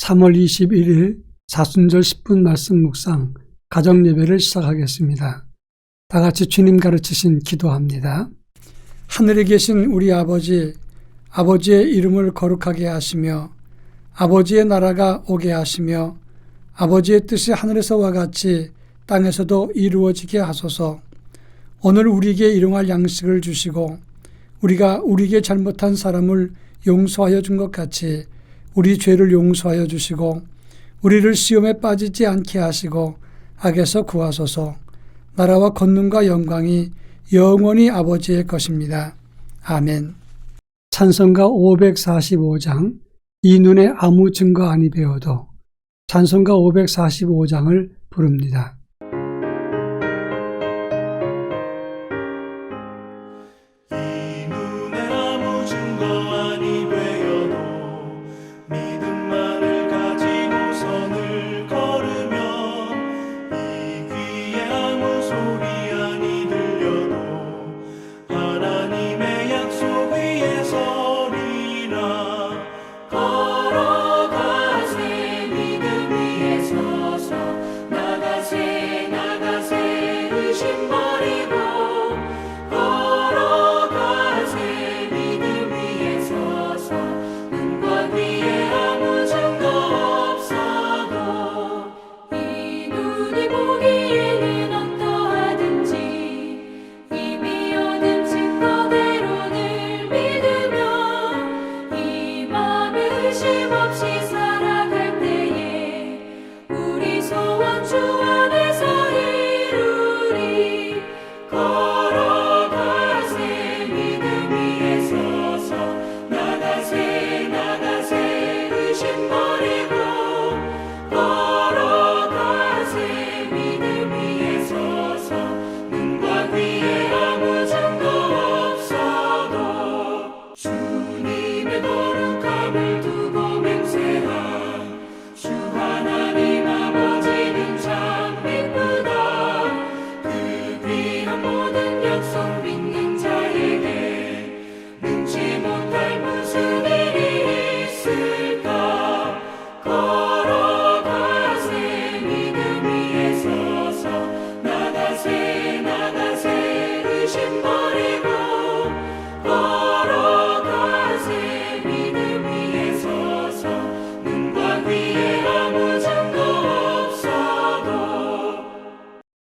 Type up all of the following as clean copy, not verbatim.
3월 21일 사순절 10분 말씀 묵상 가정예배를 시작하겠습니다. 다 같이 주님 가르치신 기도합니다. 하늘에 계신 우리 아버지, 아버지의 이름을 거룩하게 하시며 아버지의 나라가 오게 하시며 아버지의 뜻이 하늘에서와 같이 땅에서도 이루어지게 하소서. 오늘 우리에게 일용할 양식을 주시고 우리가 우리에게 잘못한 사람을 용서하여 준 것 같이 우리 죄를 용서하여 주시고 우리를 시험에 빠지지 않게 하시고 악에서 구하소서. 나라와 권능과 영광이 영원히 아버지의 것입니다. 아멘. 찬송가 545장 이 눈에 아무 증거 아니 배워도 찬송가 545장을 부릅니다.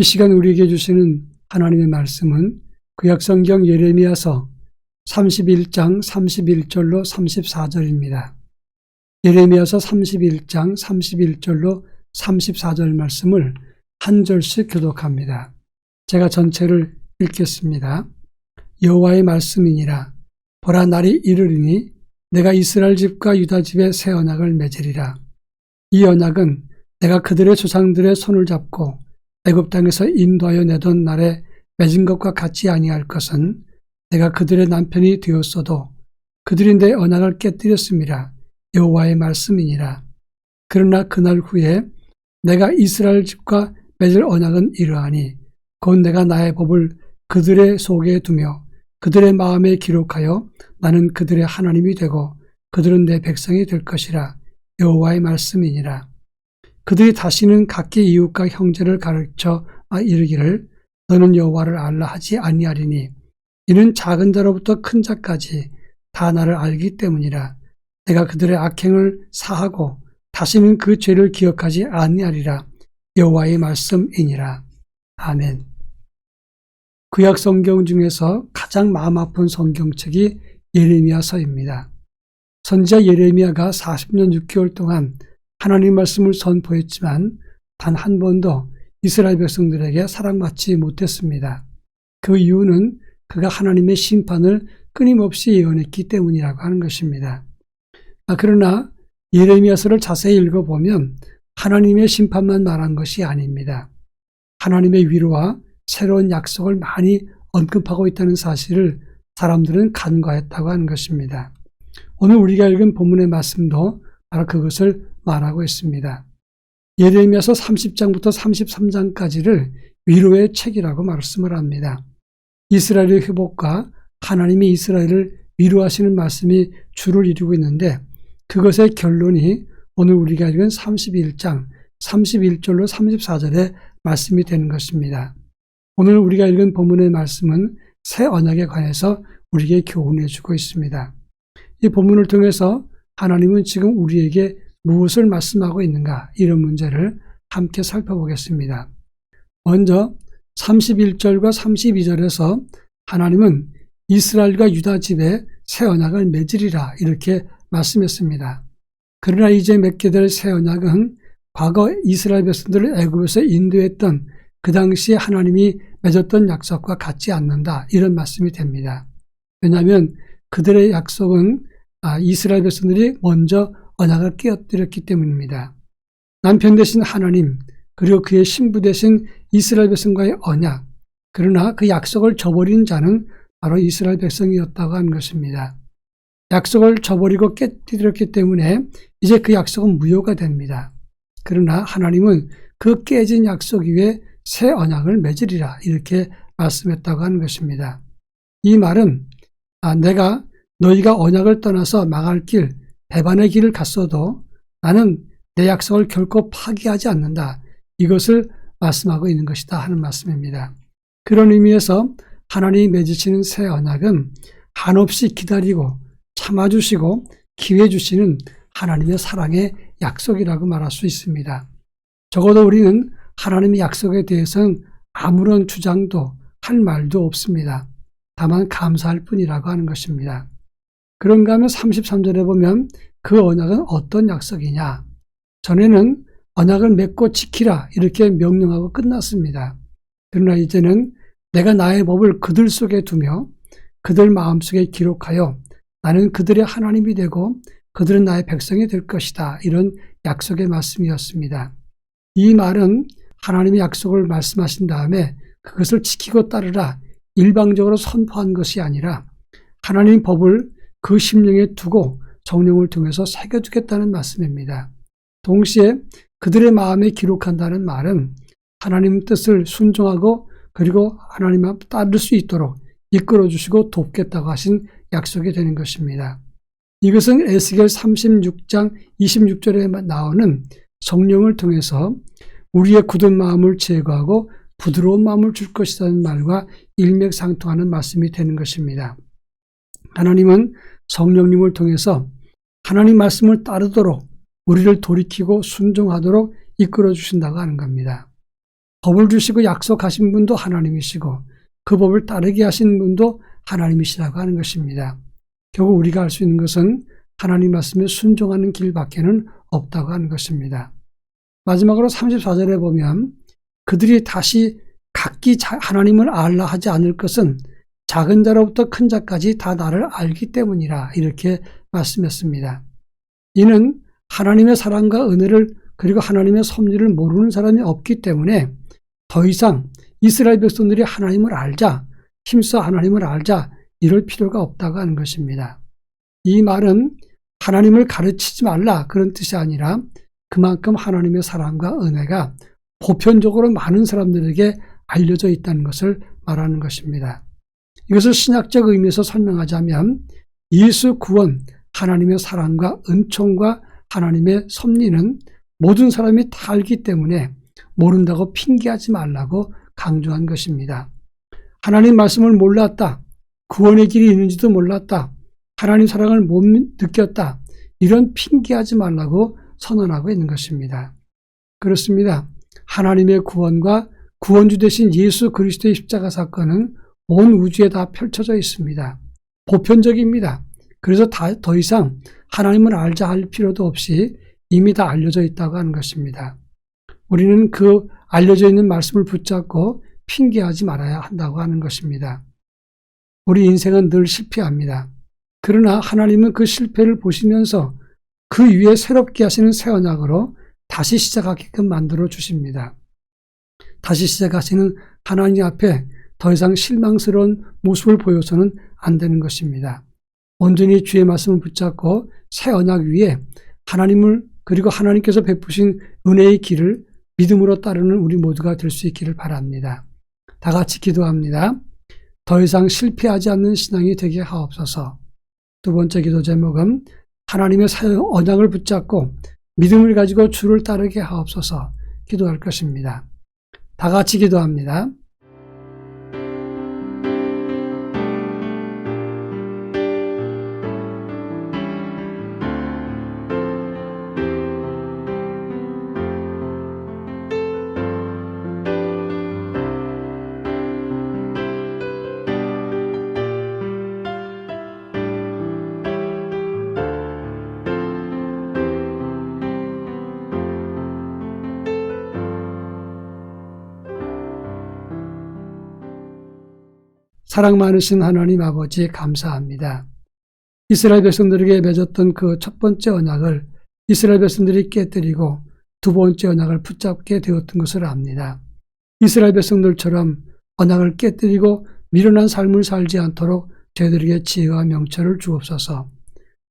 이 시간 우리에게 주시는 하나님의 말씀은 구약성경 예레미야서 31장 31절로 34절입니다. 예레미야서 31장 31절로 34절 말씀을 한 절씩 교독합니다. 제가 전체를 읽겠습니다. 여호와의 말씀이니라. 보라, 날이 이르리니 내가 이스라엘 집과 유다 집에 새 언약을 맺으리라. 이 언약은 내가 그들의 조상들의 손을 잡고 애굽 땅에서 인도하여 내던 날에 맺은 것과 같지 아니할 것은 내가 그들의 남편이 되었어도 그들이 내 언약을 깨뜨렸음이라. 여호와의 말씀이니라. 그러나 그날 후에 내가 이스라엘 집과 맺을 언약은 이러하니 곧 내가 나의 법을 그들의 속에 두며 그들의 마음에 기록하여 나는 그들의 하나님이 되고 그들은 내 백성이 될 것이라. 여호와의 말씀이니라. 그들이 다시는 각기 이웃과 형제를 가르쳐 이르기를 너는 여호와를 알라 하지 아니하리니 이는 작은 자로부터 큰 자까지 다 나를 알기 때문이라. 내가 그들의 악행을 사하고 다시는 그 죄를 기억하지 아니하리라. 여호와의 말씀이니라. 아멘. 구약 성경 중에서 가장 마음 아픈 성경책이 예레미야서입니다. 선지자 예레미야가 40년 6개월 동안 하나님 말씀을 선포했지만 단 한 번도 이스라엘 백성들에게 사랑받지 못했습니다. 그 이유는 그가 하나님의 심판을 끊임없이 예언했기 때문이라고 하는 것입니다. 그러나 예레미야서를 자세히 읽어보면 하나님의 심판만 말한 것이 아닙니다. 하나님의 위로와 새로운 약속을 많이 언급하고 있다는 사실을 사람들은 간과했다고 하는 것입니다. 오늘 우리가 읽은 본문의 말씀도 바로 그것을 말하고 있습니다. 예레미야서 30장부터 33장까지를 위로의 책이라고 말씀을 합니다. 이스라엘의 회복과 하나님이 이스라엘을 위로하시는 말씀이 주를 이루고 있는데 그것의 결론이 오늘 우리가 읽은 31장 31절로 34절의 말씀이 되는 것입니다. 오늘 우리가 읽은 본문의 말씀은 새 언약에 관해서 우리에게 교훈해 주고 있습니다. 이 본문을 통해서 하나님은 지금 우리에게 무엇을 말씀하고 있는가, 이런 문제를 함께 살펴보겠습니다. 먼저 31절과 32절에서 하나님은 이스라엘과 유다 집에 새 언약을 맺으리라 이렇게 말씀했습니다. 그러나 이제 맺게 될 새 언약은 과거 이스라엘 백성들을 애굽에서 인도했던 그 당시에 하나님이 맺었던 약속과 같지 않는다, 이런 말씀이 됩니다. 왜냐하면 그들의 약속은 이스라엘 백성들이 먼저 언약을 깨어뜨렸기 때문입니다. 남편 되신 하나님, 그리고 그의 신부 되신 이스라엘 백성과의 언약, 그러나 그 약속을 저버린 자는 바로 이스라엘 백성이었다고 하는 것입니다. 약속을 저버리고 깨뜨렸기 때문에 이제 그 약속은 무효가 됩니다. 그러나 하나님은 그 깨진 약속 위에 새 언약을 맺으리라 이렇게 말씀했다고 하는 것입니다. 이 말은 내가 너희가 언약을 떠나서 망할 길, 배반의 길을 갔어도 나는 내 약속을 결코 파기하지 않는다, 이것을 말씀하고 있는 것이다 하는 말씀입니다. 그런 의미에서 하나님이 맺으시는 새 언약은 한없이 기다리고 참아주시고 기회 주시는 하나님의 사랑의 약속이라고 말할 수 있습니다. 적어도 우리는 하나님의 약속에 대해서는 아무런 주장도 할 말도 없습니다. 다만 감사할 뿐이라고 하는 것입니다. 그런가 하면 33절에 보면 그 언약은 어떤 약속이냐? 전에는 언약을 맺고 지키라 이렇게 명령하고 끝났습니다. 그러나 이제는 내가 나의 법을 그들 속에 두며 그들 마음속에 기록하여 나는 그들의 하나님이 되고 그들은 나의 백성이 될 것이다, 이런 약속의 말씀이었습니다. 이 말은 하나님의 약속을 말씀하신 다음에 그것을 지키고 따르라 일방적으로 선포한 것이 아니라 하나님 법을 그 심령에 두고 성령을 통해서 새겨두겠다는 말씀입니다. 동시에 그들의 마음에 기록한다는 말은 하나님 뜻을 순종하고 그리고 하나님 앞 따를 수 있도록 이끌어주시고 돕겠다고 하신 약속이 되는 것입니다. 이것은 에스겔 36장 26절에 나오는 성령을 통해서 우리의 굳은 마음을 제거하고 부드러운 마음을 줄 것이라는 말과 일맥상통하는 말씀이 되는 것입니다. 하나님은 성령님을 통해서 하나님 말씀을 따르도록 우리를 돌이키고 순종하도록 이끌어 주신다고 하는 겁니다. 법을 주시고 약속하신 분도 하나님이시고 그 법을 따르게 하신 분도 하나님이시라고 하는 것입니다. 결국 우리가 할 수 있는 것은 하나님 말씀에 순종하는 길밖에는 없다고 하는 것입니다. 마지막으로 34절에 보면 그들이 다시 각기 하나님을 알라 하지 않을 것은 작은 자로부터 큰 자까지 다 나를 알기 때문이라 이렇게 말씀했습니다. 이는 하나님의 사랑과 은혜를 그리고 하나님의 섭리를 모르는 사람이 없기 때문에 더 이상 이스라엘 백성들이 하나님을 알자, 힘써 하나님을 알자 이럴 필요가 없다고 하는 것입니다. 이 말은 하나님을 가르치지 말라 그런 뜻이 아니라 그만큼 하나님의 사랑과 은혜가 보편적으로 많은 사람들에게 알려져 있다는 것을 말하는 것입니다. 이것을 신학적 의미에서 설명하자면 예수 구원, 하나님의 사랑과 은총과 하나님의 섭리는 모든 사람이 다 알기 때문에 모른다고 핑계하지 말라고 강조한 것입니다. 하나님 말씀을 몰랐다, 구원의 길이 있는지도 몰랐다, 하나님 사랑을 못 느꼈다, 이런 핑계하지 말라고 선언하고 있는 것입니다. 그렇습니다. 하나님의 구원과 구원주 되신 예수 그리스도의 십자가 사건은 온 우주에 다 펼쳐져 있습니다. 보편적입니다. 그래서 더 이상 하나님을 알자 할 필요도 없이 이미 다 알려져 있다고 하는 것입니다. 우리는 그 알려져 있는 말씀을 붙잡고 핑계하지 말아야 한다고 하는 것입니다. 우리 인생은 늘 실패합니다. 그러나 하나님은 그 실패를 보시면서 그 위에 새롭게 하시는 새 언약으로 다시 시작하게끔 만들어 주십니다. 다시 시작하시는 하나님 앞에 더 이상 실망스러운 모습을 보여서는 안 되는 것입니다. 온전히 주의 말씀을 붙잡고 새 언약 위에 하나님을 그리고 하나님께서 베푸신 은혜의 길을 믿음으로 따르는 우리 모두가 될 수 있기를 바랍니다. 다 같이 기도합니다. 더 이상 실패하지 않는 신앙이 되게 하옵소서. 두 번째 기도 제목은 하나님의 새 언약을 붙잡고 믿음을 가지고 주를 따르게 하옵소서 기도할 것입니다. 다 같이 기도합니다. 사랑 많으신 하나님 아버지 감사합니다. 이스라엘 백성들에게 맺었던 그 첫 번째 언약을 이스라엘 백성들이 깨뜨리고 두 번째 언약을 붙잡게 되었던 것을 압니다. 이스라엘 백성들처럼 언약을 깨뜨리고 미련한 삶을 살지 않도록 저희들에게 지혜와 명철을 주옵소서.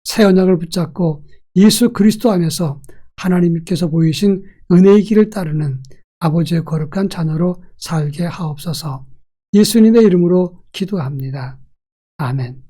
새 언약을 붙잡고 예수 그리스도 안에서 하나님께서 보이신 은혜의 길을 따르는 아버지의 거룩한 자녀로 살게 하옵소서. 예수님의 이름으로 기도합니다. 아멘.